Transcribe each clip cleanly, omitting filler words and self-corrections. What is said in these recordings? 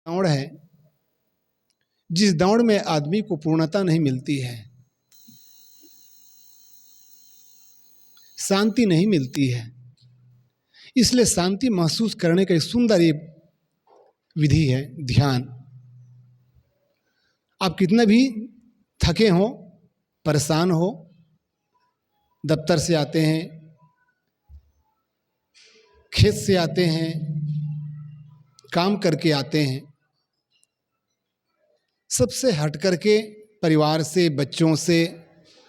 दौड़ है जिस दौड़ में आदमी को पूर्णता नहीं मिलती है, शांति नहीं मिलती है। इसलिए शांति महसूस करने का एक सुंदर ये विधि है ध्यान। आप कितना भी थके हो, परेशान हो, दफ्तर से आते हैं, खेत से आते हैं, काम करके आते हैं, सबसे हट करके, परिवार से, बच्चों से,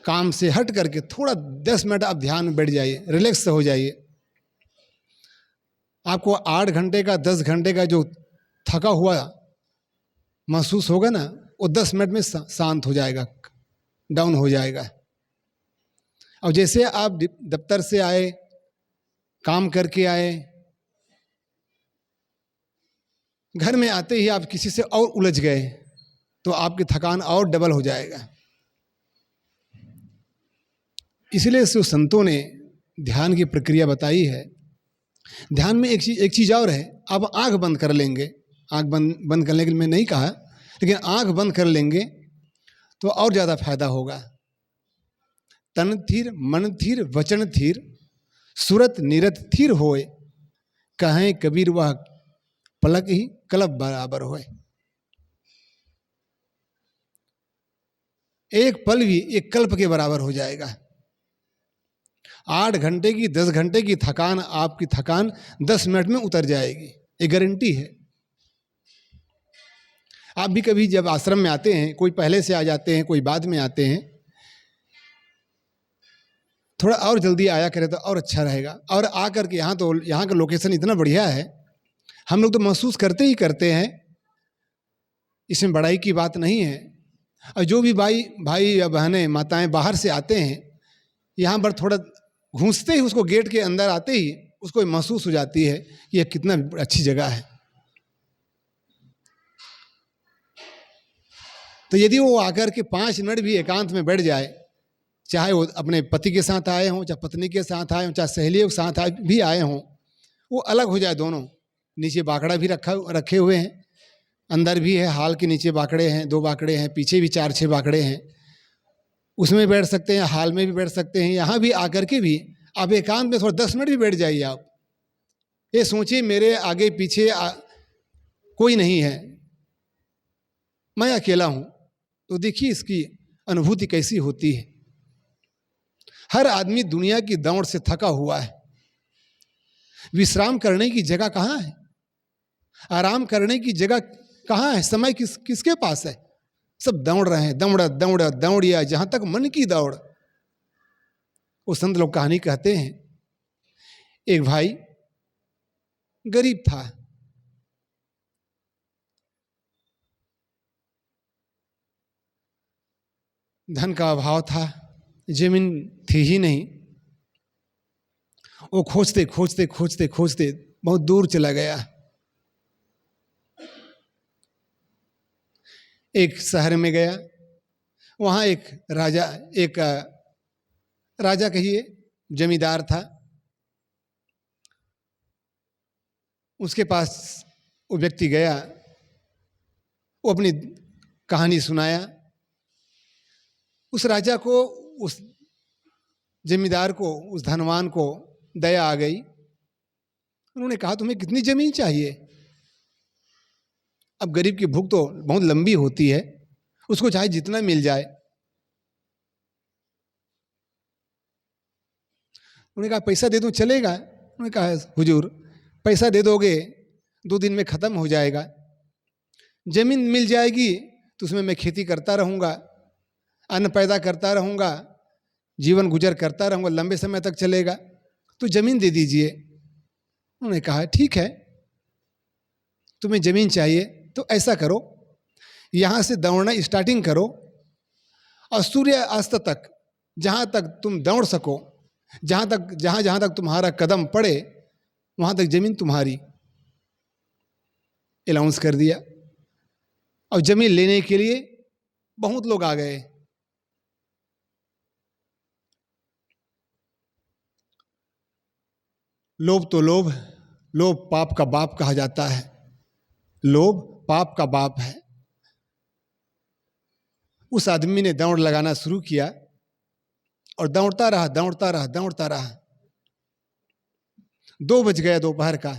काम से हट करके थोड़ा 10 मिनट आप ध्यान में बैठ जाइए, रिलैक्स हो जाइए। आपको 8 घंटे का 10 घंटे का जो थका हुआ महसूस होगा ना, वो 10 मिनट में शांत हो जाएगा, डाउन हो जाएगा। और जैसे आप दफ्तर से आए, काम करके आए, घर में आते ही आप किसी से और उलझ गए तो आपकी थकान और डबल हो जाएगा। इसलिए संतों ने ध्यान की प्रक्रिया बताई है। ध्यान में एक चीज और है। अब आंख बंद कर लेंगे, आंख बंद करने के लिए मैं नहीं कहा, लेकिन आंख बंद कर लेंगे तो और ज्यादा फायदा होगा। तन थीर, मन थीर, वचन थीर, सूरत नीरत थीर होए, कहें कबीर वह पलक ही कल्प बराबर होए। एक पल भी एक कल्प के बराबर हो जाएगा। 8 घंटे की 10 घंटे की थकान, आपकी थकान 10 मिनट में उतर जाएगी, ये गारंटी है। आप भी कभी जब आश्रम में आते हैं, कोई पहले से आ जाते हैं, कोई बाद में आते हैं, थोड़ा और जल्दी आया करें तो और अच्छा रहेगा। और आकर के यहाँ का लोकेशन इतना बढ़िया है, हम लोग तो महसूस करते ही करते हैं, इसमें बड़ाई की बात नहीं है। और जो भी भाई या बहनें, माताएं बाहर से आते हैं, यहाँ पर थोड़ा घुसते ही, उसको गेट के अंदर आते ही उसको महसूस हो जाती है कि यह कितना अच्छी जगह है। तो यदि वो आकर के 5 मिनट भी एकांत में बैठ जाए, चाहे वो अपने पति के साथ आए हों, चाहे पत्नी के साथ आए हों, चाहे सहेलियों के साथ भी आए हों, वो अलग हो जाए दोनों। नीचे बाकड़ा भी रखे हुए हैं, अंदर भी है, हाल के नीचे बाकड़े हैं, 2 बाकड़े हैं, पीछे भी 4-6 बाकड़े हैं, उसमें बैठ सकते हैं, हाल में भी बैठ सकते हैं। यहाँ भी आकर के भी आप एकांत में थोड़ा 10 मिनट भी बैठ जाइए। आप ये सोचिए, मेरे आगे पीछे कोई नहीं है, मैं अकेला हूं, तो देखिए इसकी अनुभूति कैसी होती है। हर आदमी दुनिया की दौड़ से थका हुआ है, विश्राम करने की जगह कहाँ है, आराम करने की जगह कहाँ है, समय किसके पास है? सब दौड़ रहे हैं, दौड़िया जहां तक मन की दौड़। वो संत लोग कहानी कहते हैं, एक भाई गरीब था, धन का अभाव था, जमीन थी ही नहीं। वो खोजते खोजते खोजते खोजते बहुत दूर चला गया। एक शहर में गया, वहां एक राजा कहिए, जमींदार था। उसके पास वो व्यक्ति गया, वो अपनी कहानी सुनाया। उस राजा को, उस जमींदार को, उस धनवान को दया आ गई। उन्होंने कहा, तुम्हें कितनी जमीन चाहिए? अब गरीब की भूख तो बहुत लंबी होती है, उसको चाहे जितना मिल जाए। उन्होंने कहा, पैसा दे दूं चलेगा? उन्होंने कहा, हुजूर पैसा दे दोगे 2 दिन में खत्म हो जाएगा, जमीन मिल जाएगी तो उसमें मैं खेती करता रहूंगा, अन्न पैदा करता रहूंगा, जीवन गुजर करता रहूंगा, लंबे समय तक चलेगा, तो जमीन दे दीजिए। उन्होंने कहा, ठीक है, तुम्हें जमीन चाहिए तो ऐसा करो, यहां से दौड़ना स्टार्टिंग करो और सूर्य अस्त तक जहां तक तुम दौड़ सको, जहां तक तुम्हारा कदम पड़े, वहां तक जमीन तुम्हारी। अनाउंस कर दिया। और जमीन लेने के लिए बहुत लोग आ गए। लोभ तो लोभ पाप का बाप कहा जाता है। लोभ पाप का बाप है। उस आदमी ने दौड़ लगाना शुरू किया और दौड़ता रहा दौड़ता रहा दौड़ता रहा। 2 बज गया दोपहर का।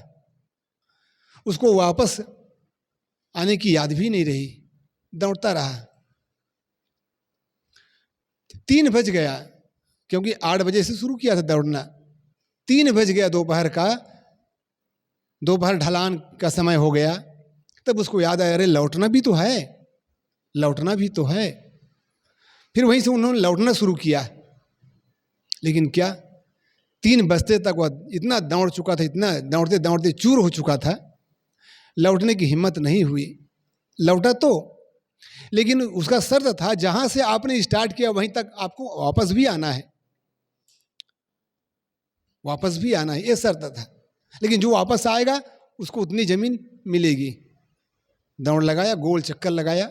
उसको वापस आने की याद भी नहीं रही, दौड़ता रहा। 3 बज गया, क्योंकि 8 बजे से शुरू किया था दौड़ना। 3 बज गया दोपहर का, दोपहर ढलान का समय हो गया। तब उसको याद आया, अरे लौटना भी तो है, लौटना भी तो है। फिर वहीं से उन्होंने लौटना शुरू किया। लेकिन क्या, 3 बजते तक वह इतना दौड़ चुका था, इतना दौड़ते दौड़ते चूर हो चुका था, लौटने की हिम्मत नहीं हुई। लौटा तो, लेकिन उसका शर्त था, जहां से आपने स्टार्ट किया वहीं तक आपको वापस भी आना है, वापस भी आना है, ये शर्त था। लेकिन जो वापस आएगा उसको उतनी जमीन मिलेगी। दौड़ लगाया, गोल चक्कर लगाया।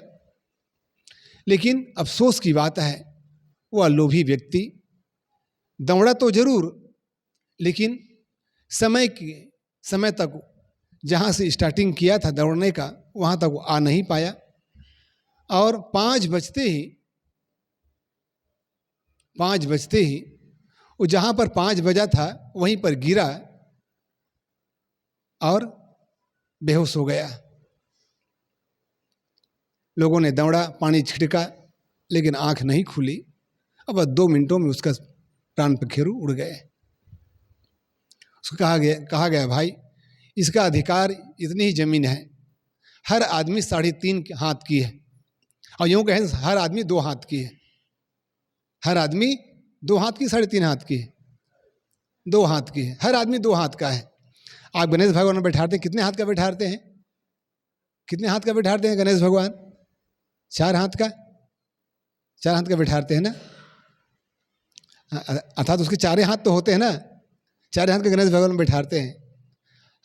लेकिन अफसोस की बात है, वह लोभी व्यक्ति दौड़ा तो जरूर, लेकिन समय तक जहां से स्टार्टिंग किया था दौड़ने का, वहां तक वो आ नहीं पाया। और 5 बजते ही वो जहां पर 5 बजा था वहीं पर गिरा और बेहोश हो गया। लोगों ने दौड़ा, पानी छिड़का, लेकिन आंख नहीं खुली। अब 2 मिनटों में उसका प्राण पखेरु उड़ गए। उसको कहा गया भाई, इसका अधिकार इतनी ही जमीन है, हर आदमी 3.5 हाथ की है, और यूं कहें हर आदमी 2 हाथ की है। हर आदमी 2 हाथ की, 3.5 हाथ की है, 2 हाथ की है, हर आदमी 2 हाथ का है। आप गणेश भगवान में बैठाते हैं, कितने हाथ का बैठाते हैं? कितने हाथ का बैठाते हैं गणेश भगवान? 4 हाथ का, 4 हाथ का बैठाते हैं ना। अर्थात उसके 4 हाथ तो होते हैं ना, 4 हाथ के गणेश भगवान में बैठाते हैं।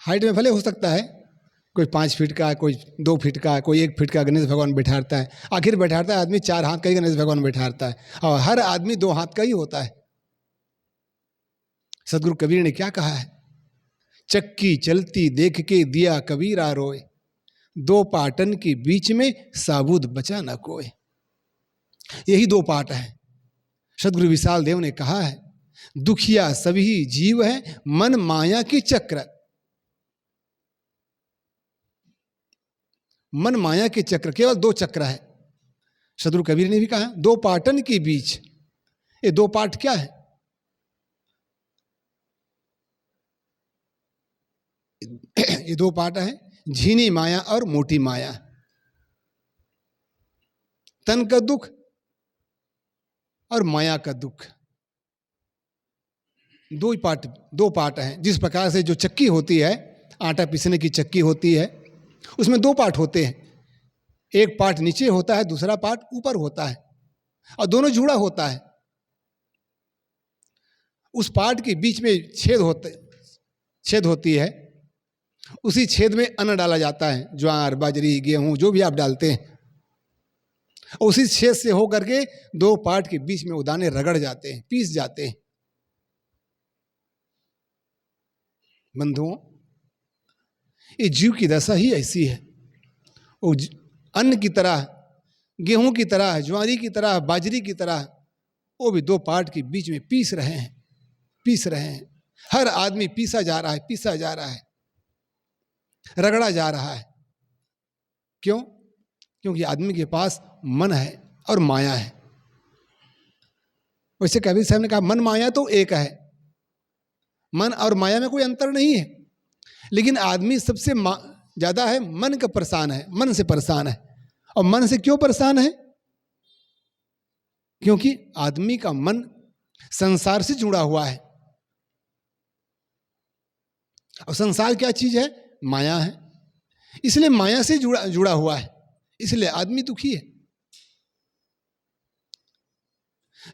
हाइट में भले हो सकता है, कोई 5 फीट का, कोई 2 फीट का, कोई 1 फीट का गणेश भगवान बैठाता है। आखिर बैठाता है आदमी 4 हाथ का ही गणेश भगवान बैठाता है, और हर आदमी 2 हाथ का ही होता है। सदगुरु कबीर ने क्या कहा है? चक्की चलती देख के दिया कबीरा रोए, 2 पाटन के बीच में साबुत बचा न कोई। यही 2 पाट है। सदगुरु विशाल देव ने कहा है, दुखिया सभी जीव है मन माया की चक्र। मन माया के चक्र, केवल 2 चक्र है। सदगुरु कबीर ने भी कहा 2 पाटन के बीच। ये 2 पाट क्या है? ये 2 पाट है, झीनी माया और मोटी माया। तन का दुख और माया का दुख, 2 पाट हैं। जिस प्रकार से जो चक्की होती है, आटा पीसने की चक्की होती है, उसमें 2 पार्ट होते हैं। एक पार्ट नीचे होता है, दूसरा पार्ट ऊपर होता है, और दोनों जुड़ा होता है। उस पार्ट के बीच में छेद होती है। उसी छेद में अन्न डाला जाता है, ज्वार बाजरी गेहूं जो भी आप डालते हैं। उसी छेद से होकर के 2 पार्ट के बीच में वो दाने रगड़ जाते हैं, पीस जाते हैं। बंधुओं, ये जीव की दशा ही ऐसी है। वो अन्न की तरह, गेहूं की तरह, ज्वारी की तरह, बाजरी की तरह, वो भी 2 पार्ट के बीच में पीस रहे हैं। हर आदमी पीसा जा रहा है, रगड़ा जा रहा है। क्यों? क्योंकि आदमी के पास मन है और माया है। वैसे कबीर साहब ने कहा, मन माया तो एक है, मन और माया में कोई अंतर नहीं है। लेकिन आदमी सबसे ज्यादा है मन का परेशान है, मन से परेशान है। और मन से क्यों परेशान है? क्योंकि आदमी का मन संसार से जुड़ा हुआ है। और संसार क्या चीज है? माया है। इसलिए माया से जुड़ा हुआ है, इसलिए आदमी दुखी है।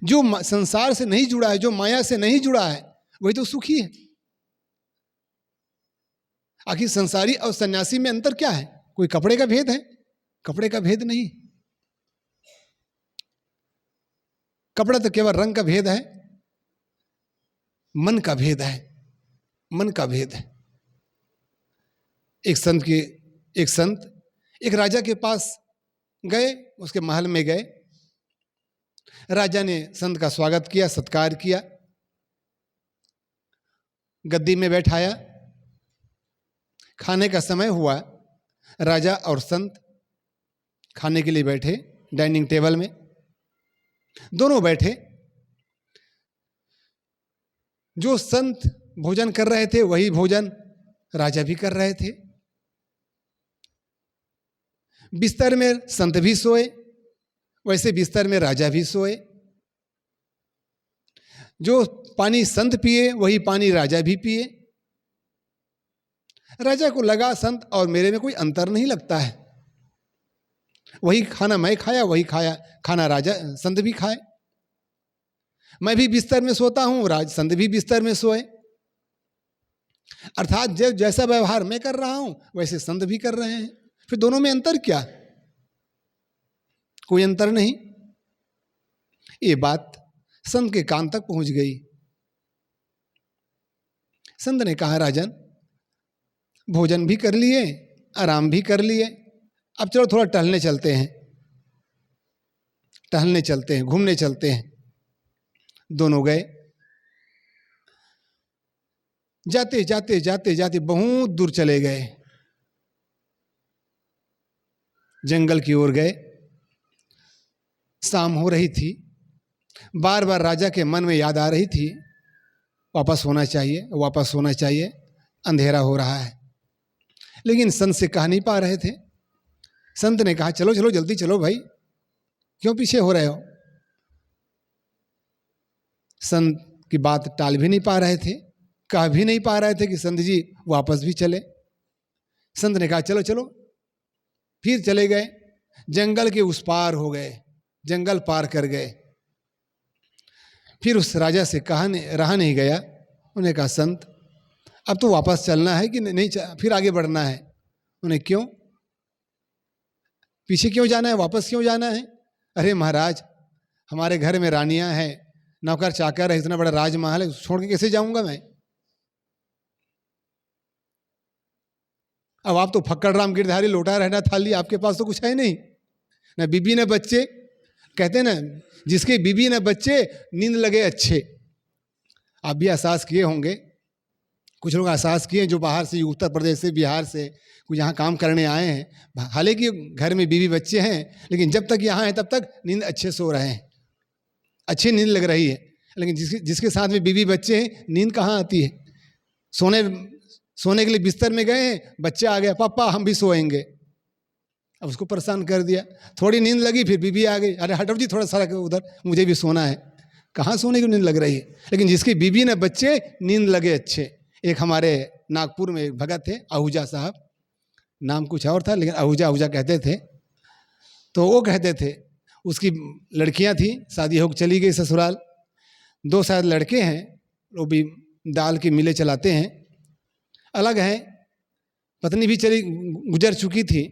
जो संसार से नहीं जुड़ा है, जो माया से नहीं जुड़ा है, वही तो सुखी है। आखिर संसारी और सन्यासी में अंतर क्या है? कोई कपड़े का भेद है? कपड़े का भेद नहीं। कपड़ा तो केवल रंग का भेद है, मन का भेद है। मन का भेद है। एक संत एक राजा के पास गए, उसके महल में गए। राजा ने संत का स्वागत किया, सत्कार किया, गद्दी में बैठाया। खाने का समय हुआ, राजा और संत खाने के लिए बैठे डाइनिंग टेबल में। दोनों बैठे। जो संत भोजन कर रहे थे वही भोजन राजा भी कर रहे थे। बिस्तर में संत भी सोए, वैसे बिस्तर में राजा भी सोए। जो पानी संत पिए वही पानी राजा भी पिए। राजा को लगा संत और मेरे में कोई अंतर नहीं लगता है, वही खाना मैं खाया, वही खाया खाना राजा संत भी खाए। मैं भी बिस्तर में सोता हूं, संत भी बिस्तर में सोए। अर्थात जब जैसा व्यवहार मैं कर रहा हूं वैसे संत भी कर रहे हैं। फिर दोनों में अंतर क्या? कोई अंतर नहीं। ये बात संत के कान तक पहुंच गई। संत ने कहा, राजन भोजन भी कर लिए, आराम भी कर लिए, अब चलो थोड़ा टहलने चलते हैं, टहलने चलते हैं, घूमने चलते हैं। दोनों गए। जाते जाते जाते जाते बहुत दूर चले गए, जंगल की ओर गए। शाम हो रही थी। बार बार राजा के मन में याद आ रही थी, वापस होना चाहिए, वापस होना चाहिए, अंधेरा हो रहा है। लेकिन संत से कह नहीं पा रहे थे। संत ने कहा, चलो चलो जल्दी चलो भाई, क्यों पीछे हो रहे हो? संत की बात टाल भी नहीं पा रहे थे, कह भी नहीं पा रहे थे कि संत जी वापस भी चले। संत ने कहा, चलो चलो। फिर चले गए, जंगल के उस पार हो गए, जंगल पार कर गए। फिर उस राजा से रहा नहीं गया। उन्हें कहा, संत अब तो वापस चलना है कि नहीं, फिर आगे बढ़ना है? उन्हें, क्यों, पीछे क्यों जाना है, वापस क्यों जाना है? अरे महाराज, हमारे घर में रानियां हैं, नौकर चाकर है, इतना बड़ा राजमहल है, छोड़ के कैसे जाऊंगा मैं? अब आप तो फक्कड़ राम गिरधारी, लोटा रहना थाली, आपके पास तो कुछ है नहीं, ना बीबी ना बच्चे। कहते हैं ना, जिसके बीबी ना बच्चे नींद लगे अच्छे। आप भी एहसास किए होंगे, कुछ लोग एहसास किए जो बाहर से, उत्तर प्रदेश से, बिहार से कुछ यहाँ काम करने आए हैं। हालांकि घर में बीवी बच्चे हैं, लेकिन जब तक यहाँ हैं तब तक नींद अच्छे सो रहे हैं, अच्छी नींद लग रही है। लेकिन जिसके साथ में बीवी बच्चे हैं, नींद कहाँ आती है? सोने के लिए बिस्तर में गए हैं, बच्चा आ गया, पापा हम भी सोएंगे। अब उसको परेशान कर दिया। थोड़ी नींद लगी, फिर बीवी आ गई, अरे हटो जी थोड़ा सा उधर, मुझे भी सोना है। कहाँ सोने की नींद लग रही है? लेकिन जिसकी बीवी ने बच्चे, नींद लगे अच्छे। एक हमारे नागपुर में एक भगत थे, आहूजा साहब, नाम कुछ और था लेकिन आहूजा कहते थे। तो वो कहते थे, उसकी लड़कियां थी, शादी होकर चली गई ससुराल। 2 शायद लड़के हैं, वो भी दाल की मिलें चलाते हैं, अलग हैं। पत्नी भी चली गुजर चुकी थी।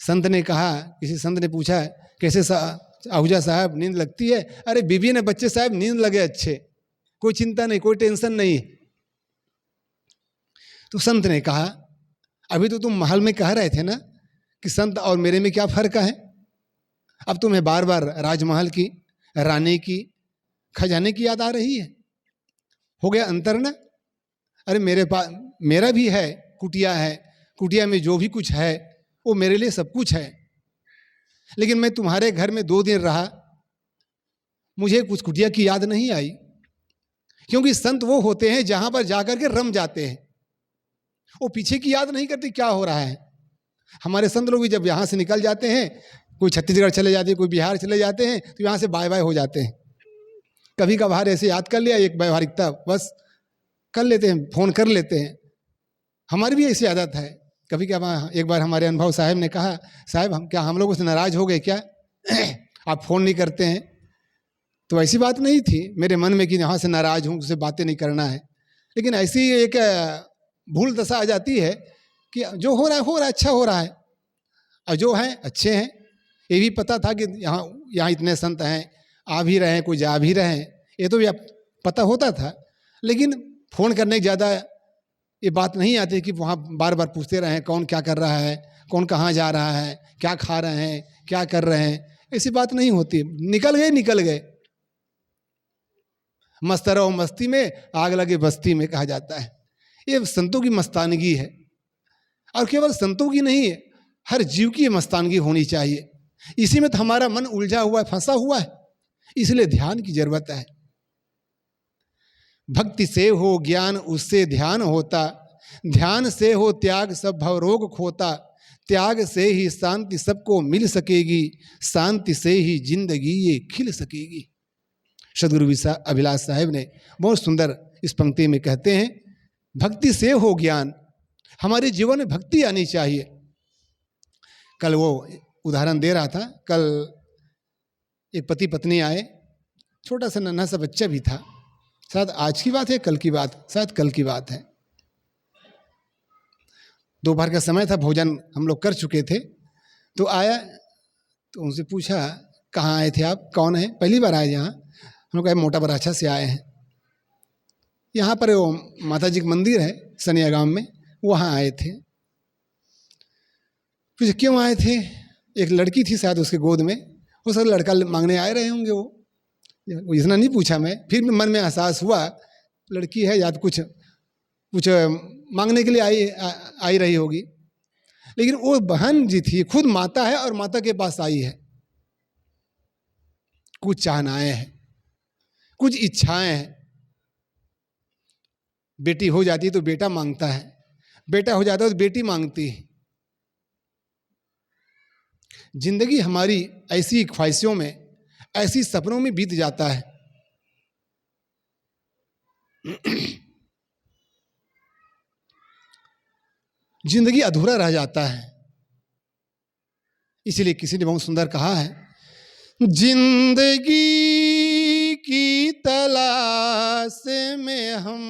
संत ने कहा, किसी संत ने पूछा, कैसे आहूजा साहब नींद लगती है? अरे बीवी ने बच्चे साहब, नींद लगे अच्छे, कोई चिंता नहीं, कोई टेंशन नहीं। तो संत ने कहा, अभी तो तुम महल में कह रहे थे ना कि संत और मेरे में क्या फर्क है? अब तुम्हें बार बार राजमहल की, रानी की, खजाने की याद आ रही है, हो गया अंतर ना? अरे मेरे पास, मेरा भी है, कुटिया है, कुटिया में जो भी कुछ है वो मेरे लिए सब कुछ है। लेकिन मैं तुम्हारे घर में 2 दिन रहा, मुझे कुछ कुटिया की याद नहीं आई। क्योंकि संत वो होते हैं जहां पर जाकर के रम जाते हैं, वो पीछे की याद नहीं करते क्या हो रहा है। हमारे संत लोग भी जब यहाँ से निकल जाते हैं, कोई छत्तीसगढ़ चले जाते हैं, कोई बिहार चले जाते हैं, तो यहाँ से बाय बाय हो जाते हैं। कभी कभार ऐसे याद कर लिया, एक व्यवहारिकता बस कर लेते हैं, फोन कर लेते हैं। हमारी भी ऐसी आदत है। कभी कभार, एक बार हमारे अनुभव साहब ने कहा, साहब हम लोगों से नाराज हो गए क्या? आप फोन नहीं करते हैं। तो ऐसी बात नहीं थी मेरे मन में कि यहाँ से नाराज हूँ, उससे बातें नहीं करना है। लेकिन ऐसी एक भूल दशा आ जाती है कि जो हो रहा है अच्छा हो रहा है, और जो है अच्छे हैं। ये भी पता था कि यहाँ इतने संत हैं, आ भी रहे हैं, कोई जा भी रहे हैं, ये तो पता होता था। लेकिन फ़ोन करने की ज़्यादा ये बात नहीं आती कि वहाँ बार बार पूछते रहें कौन क्या कर रहा है, कौन कहाँ जा रहा है, क्या खा रहे हैं, क्या कर रहे हैं, ऐसी बात नहीं होती। निकल गए निकल गए। मस्त रहो मस्ती में, आग लगे बस्ती में, कहा जाता है। ये संतों की मस्तानगी है, और केवल संतों की नहीं है, हर जीव की मस्तानगी होनी चाहिए। इसी में तो हमारा मन उलझा हुआ है, फंसा हुआ है, इसलिए ध्यान की जरूरत है। भक्ति से हो ज्ञान, उससे ध्यान होता, ध्यान से हो त्याग, सब भवरोग खोता, त्याग से ही शांति सबको मिल सकेगी, शांति से ही जिंदगी ये खिल सकेगी। सदगुरु अभिलाष साहेब ने बहुत सुंदर इस पंक्ति में कहते हैं, भक्ति से हो ज्ञान, हमारे जीवन में भक्ति आनी चाहिए। कल वो उदाहरण दे रहा था, कल एक पति पत्नी आए, छोटा सा नन्हा सा बच्चा भी था, शायद आज की बात है कल की बात, शायद कल की बात है। दोपहर का समय था, भोजन हम लोग कर चुके थे, तो आया, तो उनसे पूछा कहाँ आए थे आप, कौन है, पहली बार आए यहाँ? हम लोग कहे मोटा बराछा से आए हैं, यहाँ पर वो माता जी का मंदिर है सनिया गांव में, वहाँ आए थे। पूछे क्यों आए थे? एक लड़की थी शायद उसके गोद में, वो सर लड़का मांगने आए रहे होंगे। वो इतना नहीं पूछा मैं, फिर मन में एहसास हुआ लड़की है, याद कुछ कुछ मांगने के लिए आई रही होगी। लेकिन वो बहन जी थी, खुद माता है और माता के पास आई है। कुछ चाहनाएं हैं, कुछ इच्छाएं हैं। बेटी हो जाती है तो बेटा मांगता है, बेटा हो जाता है तो बेटी मांगती है। जिंदगी हमारी ऐसी ख्वाहिशों में, ऐसी सपनों में बीत जाता है। जिंदगी अधूरा रह जाता है। इसलिए किसी ने बहुत सुंदर कहा है, जिंदगी की तलाश में हम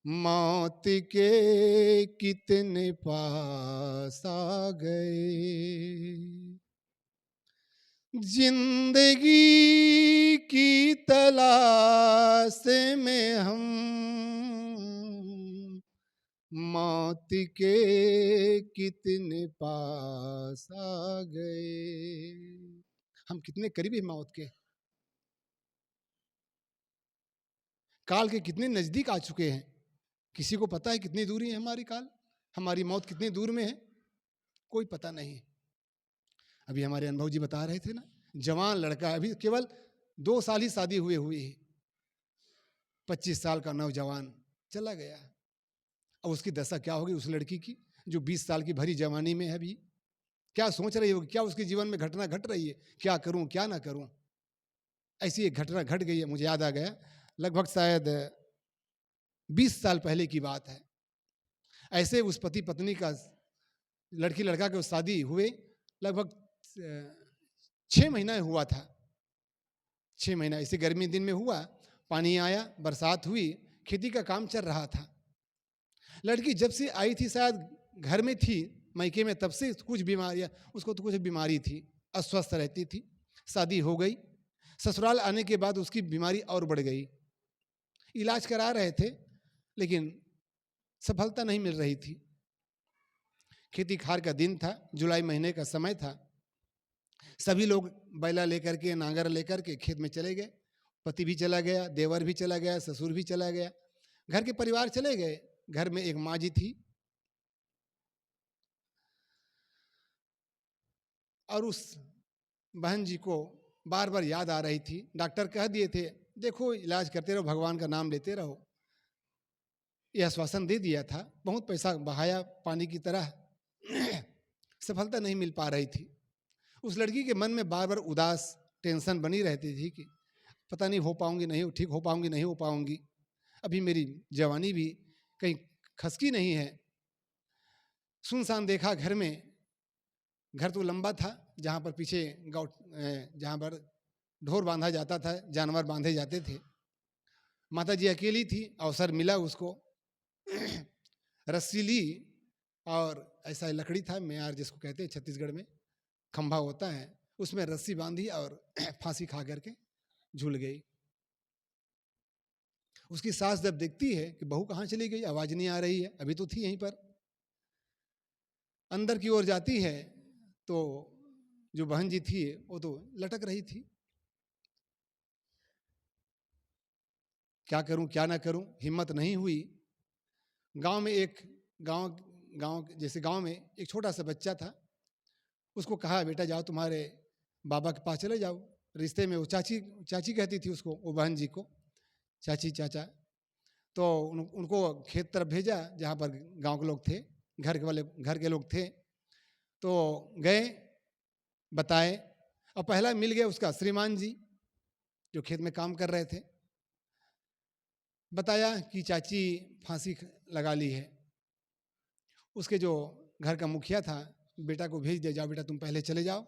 मौत के कितने पास आ गए, जिंदगी की तलाश में हम मौत के कितने पास आ गए। हम कितने करीब हैं मौत के, काल के कितने नजदीक आ चुके हैं। किसी को पता है कितनी दूरी है हमारी काल, हमारी मौत कितनी दूर में है? कोई पता नहीं। अभी हमारे अनुभव जी बता रहे थे ना, जवान लड़का, अभी केवल 2 साल ही शादी हुई है, 25 साल का नौजवान चला गया। अब उसकी दशा क्या होगी उस लड़की की जो 20 साल की भरी जवानी में है। अभी क्या सोच रही होगी, क्या उसके जीवन में घटना घट रही है, क्या करूं क्या ना करूं। ऐसी एक घटना घट गई है, मुझे याद आ गया, लगभग शायद 20 साल पहले की बात है। ऐसे उस पति पत्नी का, लड़की लड़का के शादी हुए लगभग 6 महीना हुआ था। 6 महीना ऐसे गर्मी दिन में हुआ, पानी आया, बरसात हुई, खेती का काम चल रहा था। लड़की जब से आई थी, शायद घर में थी मायके में, तब से कुछ बीमारियां, उसको तो कुछ बीमारी थी, अस्वस्थ रहती थी। शादी हो गई, ससुराल आने के बाद उसकी बीमारी और बढ़ गई। इलाज करा रहे थे लेकिन सफलता नहीं मिल रही थी। खेती खार का दिन था, जुलाई महीने का समय था। सभी लोग बैला लेकर के, नांगर लेकर के खेत में चले गए। पति भी चला गया, देवर भी चला गया, ससुर भी चला गया, घर के परिवार चले गए। घर में एक माँ जी थी और उस बहन जी को बार बार याद आ रही थी। डॉक्टर कह दिए थे देखो इलाज करते रहो, भगवान का नाम लेते रहो, यह आश्वासन दे दिया था। बहुत पैसा बहाया पानी की तरह, सफलता नहीं मिल पा रही थी। उस लड़की के मन में बार बार उदास टेंशन बनी रहती थी कि पता नहीं हो पाऊंगी, नहीं ठीक हो पाऊंगी, नहीं हो पाऊंगी, अभी मेरी जवानी भी कहीं खसकी नहीं है। सुनसान देखा घर में, घर तो लंबा था, जहाँ पर पीछे गाँव, जहाँ पर ढोर बांधा जाता था, जानवर बांधे जाते थे। माता जी अकेली थी, अवसर मिला उसको, रस्सी ली और ऐसा लकड़ी था, म्यार जिसको कहते हैं छत्तीसगढ़ में, खंभा होता है, उसमें रस्सी बांधी और फांसी खा करके झूल गई। उसकी सास जब देखती है कि बहू कहाँ चली गई, आवाज नहीं आ रही है, अभी तो थी यहीं पर, अंदर की ओर जाती है तो जो बहन जी थी वो तो लटक रही थी। क्या करूं क्या ना करूं, हिम्मत नहीं हुई। गांव में एक गांव गांव जैसे गांव में एक छोटा सा बच्चा था, उसको कहा बेटा जाओ तुम्हारे बाबा के पास चले जाओ। रिश्ते में वो चाची चाची कहती थी उसको, वो बहन जी को चाची चाचा। तो उनको खेत तरफ भेजा जहाँ पर गांव के लोग थे, घर के लोग थे। तो गए, बताए, और पहला मिल गया उसका श्रीमान जी जो खेत में काम कर रहे थे। बताया कि चाची फांसी लगा ली है। उसके जो घर का मुखिया था, बेटा को भेज दे, जाओ बेटा तुम पहले चले जाओ,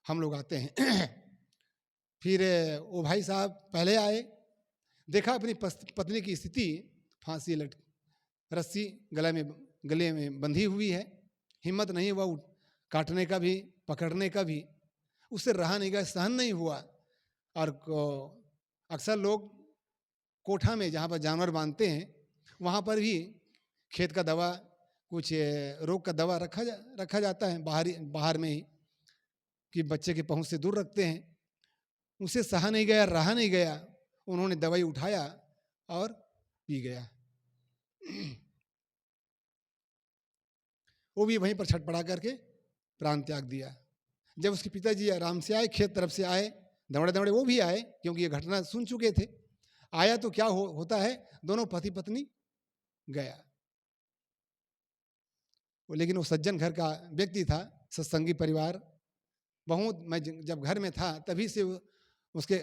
हम लोग आते हैं। फिर वो भाई साहब पहले आए, देखा अपनी पत्नी की स्थिति, फांसी रस्सी गले में बंधी हुई है, हिम्मत नहीं हुआ काटने का भी, पकड़ने का भी, उससे रहा नहीं गया, सहन नहीं हुआ। और अक्सर लोग कोठा में जहाँ पर जानवर बांधते हैं वहाँ पर भी खेत का दवा, कुछ रोग का दवा रखा जाता है बाहर में ही, कि बच्चे के पहुँच से दूर रखते हैं। उसे सहा नहीं गया, रहा नहीं गया, उन्होंने दवाई उठाया और पी गया। वो भी वहीं पर छटपटा करके प्राण त्याग दिया। जब उसके पिताजी आराम से आए, खेत तरफ से आए, दौड़े दौड़े वो भी आए क्योंकि ये घटना सुन चुके थे। आया तो क्या होता है, दोनों पति पत्नी गया। लेकिन वो सज्जन घर का व्यक्ति था, सत्संगी परिवार। बहुत मैं जब घर में था तभी से उसके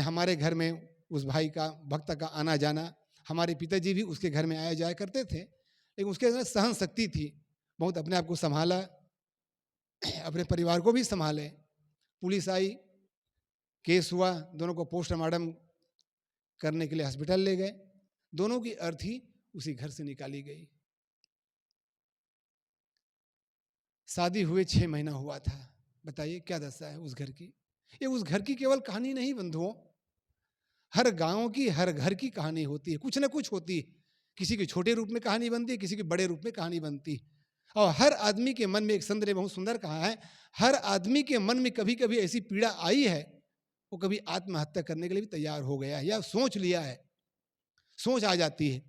हमारे घर में उस भाई का भक्त का आना जाना, हमारे पिताजी भी उसके घर में आया जाया करते थे। लेकिन उसके अंदर सहन शक्ति थी, बहुत अपने आप को संभाला, अपने परिवार को भी संभाले। पुलिस आई, केस हुआ, दोनों को पोस्टमार्टम करने के लिए हॉस्पिटल ले गए, दोनों की अर्थी उसी घर से निकाली गई। शादी हुए 6 महीना हुआ था। बताइए क्या दशा है उस घर की। ये उस घर की केवल कहानी नहीं बंधुओं, हर गांव की, हर घर की कहानी होती है, कुछ ना कुछ होती है। किसी के छोटे रूप में कहानी बनती है, किसी के बड़े रूप में कहानी बनती है। और हर आदमी के मन में, एक संत ने बहुत सुंदर कहा है, हर आदमी के मन में कभी कभी ऐसी पीड़ा आई है, वो कभी आत्महत्या करने के लिए भी तैयार हो गया है, या सोच लिया है, सोच आ जाती है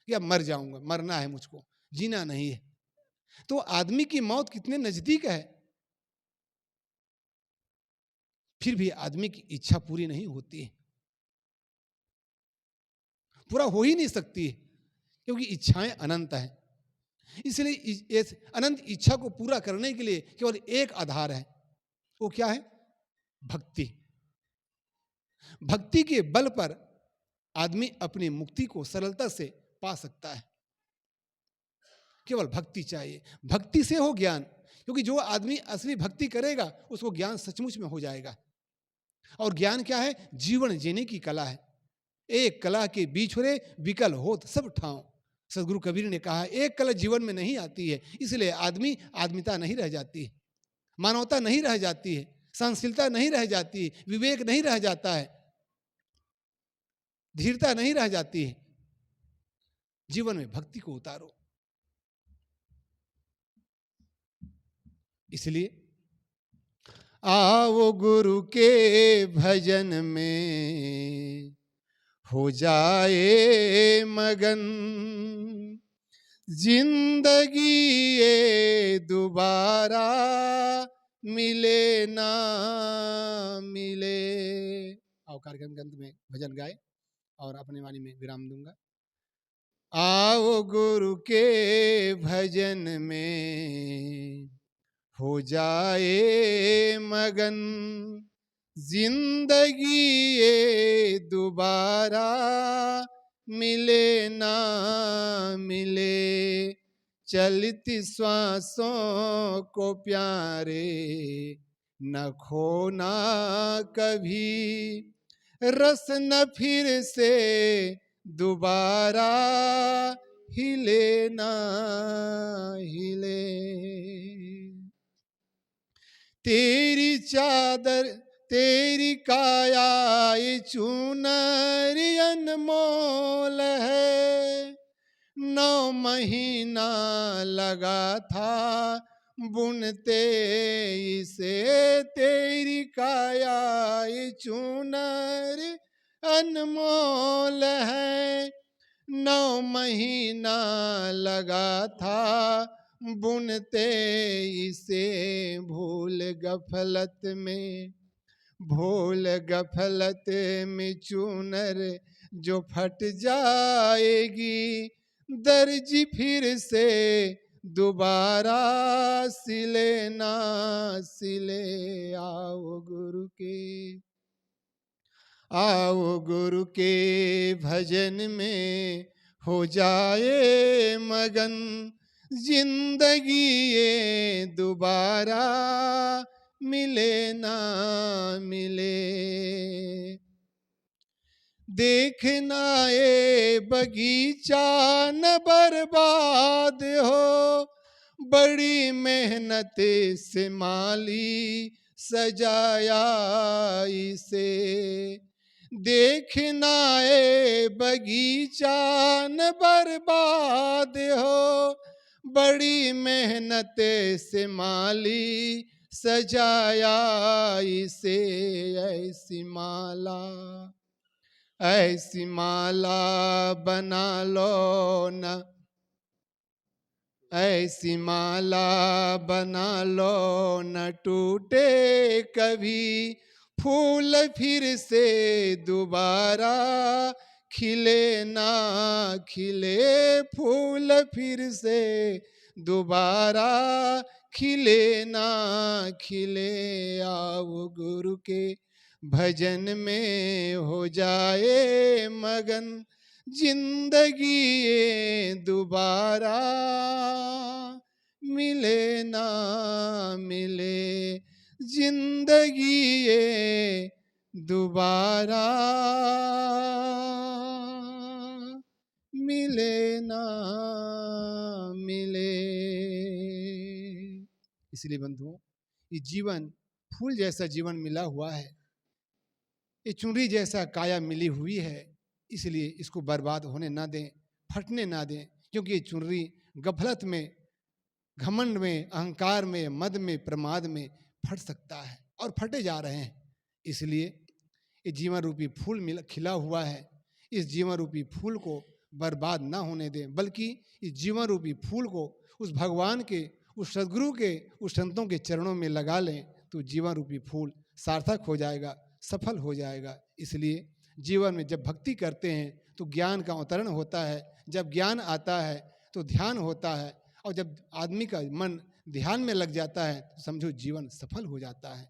कि अब मर जाऊंगा, मरना है मुझको, जीना नहीं है। तो आदमी की मौत कितने नजदीक है, फिर भी आदमी की इच्छा पूरी नहीं होती है, पूरा हो ही नहीं सकती है, क्योंकि इच्छाएं अनंत हैं। इसलिए इस अनंत इच्छा को पूरा करने के लिए केवल एक आधार है, वो क्या है? भक्ति। भक्ति के बल पर आदमी अपनी मुक्ति को सरलता से पा सकता है। केवल भक्ति चाहिए, भक्ति से हो ज्ञान, क्योंकि जो आदमी असली भक्ति करेगा उसको ज्ञान सचमुच में हो जाएगा। और ज्ञान क्या है? जीवन जीने की कला है। एक कला के बीच रे विकल होत सब ठाव। सदगुरु कबीर ने कहा एक कला जीवन में नहीं आती है, इसलिए आदमिता नहीं रह जाती है, मानवता नहीं रह जाती है, सहनशीलता नहीं रह जाती है, विवेक नहीं रह जाता है, धीरता नहीं रह जाती है। जीवन में भक्ति को उतारो। इसलिए आओ गुरु के भजन में हो जाए मगन, जिंदगी ये दोबारा मिले ना मिले। आओ कार्यक्रम के अंत में भजन गाए और अपने वाणी में विराम दूंगा। आओ गुरु के भजन में हो जाए मगन, जिंदगी ये दोबारा मिले ना मिले, चलती श्वासों को प्यारे न खोना कभी, रस न फिर से दोबारा हिले ना हिले। तेरी चादर तेरी काया ये चूनर अनमोल है। 9 महीना लगा था बुनते इसे, तेरी काया ये चूनर अनमोल है। 9 महीना लगा था बुनते इसे, भूल गफलत में चूनर जो फट जाएगी, दर्जी फिर से दोबारा सिले ना सिले। आओ गुरु के भजन में हो जाए मगन, जिंदगी ये दोबारा मिले ना मिले। देखना ये बगीचा न बर्बाद हो, बड़ी मेहनत से माली सजाया इसे। देखना ये बगीचा न बर्बाद हो, बड़ी मेहनत से माली सजाया इसे। ऐसी माला बना लो न, ऐसी माला बना लो न टूटे कभी, फूल फिर से दोबारा खिले ना खिले, फूल फिर से दोबारा खिले ना खिले। आओ गुरु के भजन में हो जाए मगन, जिंदगी ये दोबारा मिले ना मिले, जिंदगी ये दोबारा मिले ना मिले। इसलिए बंधुओं, ये जीवन फूल जैसा जीवन मिला हुआ है, ये चुनरी जैसा काया मिली हुई है, इसलिए इसको बर्बाद होने ना दें, फटने ना दें। क्योंकि ये चुनरी गफलत में, घमंड में, अहंकार में, मद में, प्रमाद में फट सकता है और फटे जा रहे हैं। इसलिए ये जीवन रूपी फूल खिला हुआ है, इस जीवन रूपी फूल को बर्बाद ना होने दें, बल्कि इस जीवन रूपी फूल को उस भगवान के, उस सदगुरु के, उस संतों के चरणों में लगा लें, तो जीवन रूपी फूल सार्थक हो जाएगा, सफल हो जाएगा। इसलिए जीवन में जब भक्ति करते हैं तो ज्ञान का अवतरण होता है, जब ज्ञान आता है तो ध्यान होता है, और जब आदमी का मन ध्यान में लग जाता है तो समझो जीवन सफल हो जाता है।